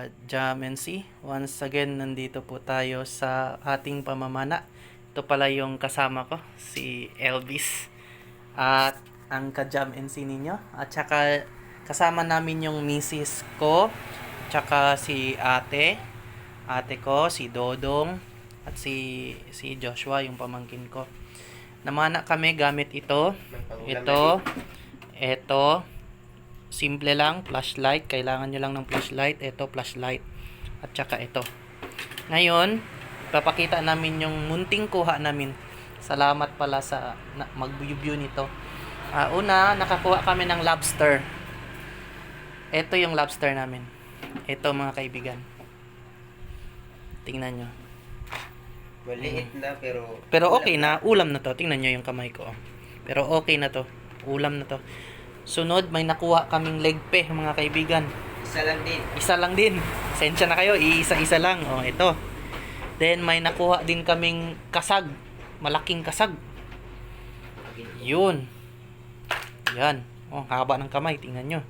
ka-Jam and C. Once again, nandito po tayo sa ating pamamana. Ito pala yung kasama ko, si Elvis. At ang ka-Jam and C ninyo. At saka kasama namin yung misis ko. Tsaka si ate. Ate ko, si Dodong. At si Joshua, yung pamangkin ko. Namana kami gamit ito. Ito. Simple lang, flashlight. Kailangan nyo lang ng flashlight. Ito, flashlight. At saka ito. Ngayon, papakita namin yung munting kuha namin. Salamat pala sa mag-view nito. Una, nakakuha kami ng lobster. Ito yung lobster namin. Ito mga kaibigan. Tingnan nyo. Maliit na pero okay na. Ulam na to. Tingnan nyo yung kamay ko. Pero okay na to. Ulam na to. Sunod, may nakuha kaming legpe, mga kaibigan. Isa lang din. Sensya na kayo, iisa-isa lang. Ito. Then, may nakuha din kaming kasag. Malaking kasag. Yun. Yan. Haba ng kamay. Tingnan nyo.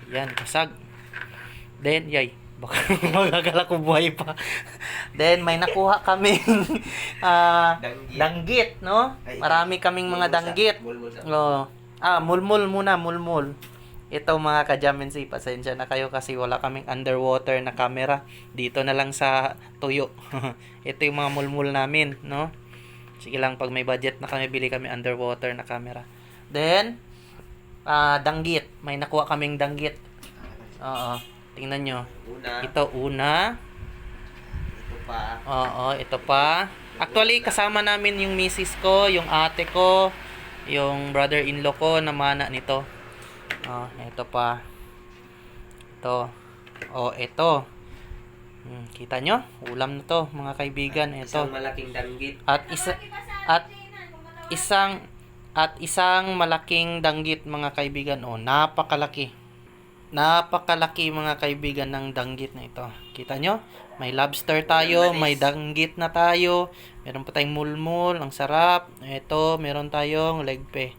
Yan, kasag. Then, baka magagala ko buhay pa. Then, may nakuha kaming danggit, no? Marami kaming mga danggit. Mulmul muna, mulmul. Ito mga ka-Jam and C, pasensya na kayo kasi wala kaming underwater na camera. Dito na lang sa tuyo. Ito yung mga mulmul namin, no? Sige lang, pag may budget na kami, bili kami underwater na camera. Then, danggit. May nakuha kaming danggit. Tingnan nyo. Ito una. Ito pa. Actually, kasama namin yung misis ko, yung ate ko, yung brother-in-law ko na mana nito. Ito pa. Ito. Ito. Kita nyo? Ulam na to, mga kaibigan. Ito. Isang malaking danggit. Isang malaking danggit, mga kaibigan. Napakalaki. Napakalaki, mga kaibigan, ng danggit na ito. Kita nyo? May lobster tayo, may danggit na tayo. Meron pa tayong mulmul, ang sarap. Ito, meron tayong legpe.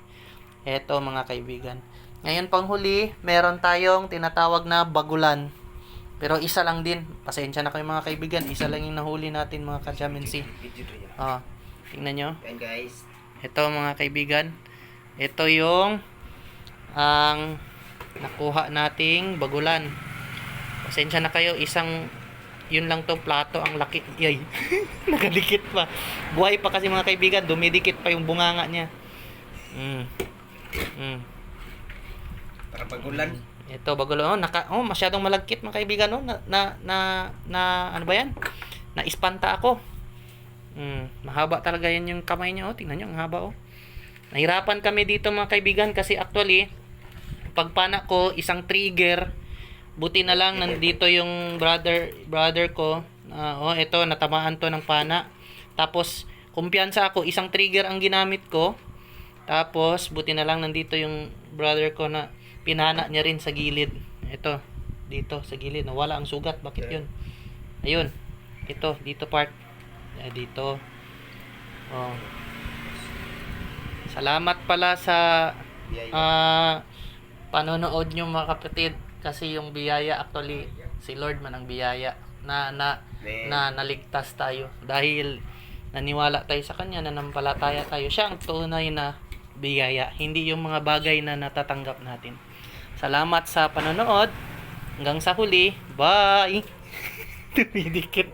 Ito, mga kaibigan. Ngayon, panghuli, meron tayong tinatawag na bagulan. Pero isa lang din. Pasensya na kayo, mga kaibigan. Isa lang yung nahuli natin, mga ka-Jam and C. Tingnan nyo. Yan, guys. Ito, mga kaibigan. Ito yung ang nakuha nating bagulan. Pasensya na kayo, yun lang to plato, ang laki. Nakadikit pa. Buhay pa kasi, mga kaibigan, dumidikit pa yung bunganga niya. Para bagulan. Ito bagulan. Masyadong malagkit, mga kaibigan, ano ba yan? Na-ispanta ako. Mahaba talaga yan yung kamay niya, tingnan niyo, ang haba, Nahirapan kami dito, mga kaibigan, kasi actually pagpana ko, isang trigger. Buti na lang nandito yung brother ko. Ito, natamaan to ng pana. Tapos, kumpiyansa ako, isang trigger ang ginamit ko. Tapos, buti na lang nandito yung brother ko na pinana niya rin sa gilid. Ito, dito sa gilid. Nawala ang sugat. Bakit yun? Ayun. Ito, dito part. Dito. Salamat pala sa panonood nyo, mga kapatid. Kasi yung biyaya, actually, si Lord man ang biyaya na naligtas tayo. Dahil naniwala tayo sa Kanya, nanampalataya tayo. Siya ang tunay na biyaya. Hindi yung mga bagay na natatanggap natin. Salamat sa panonood. Hanggang sa huli. Bye! Tumidikit.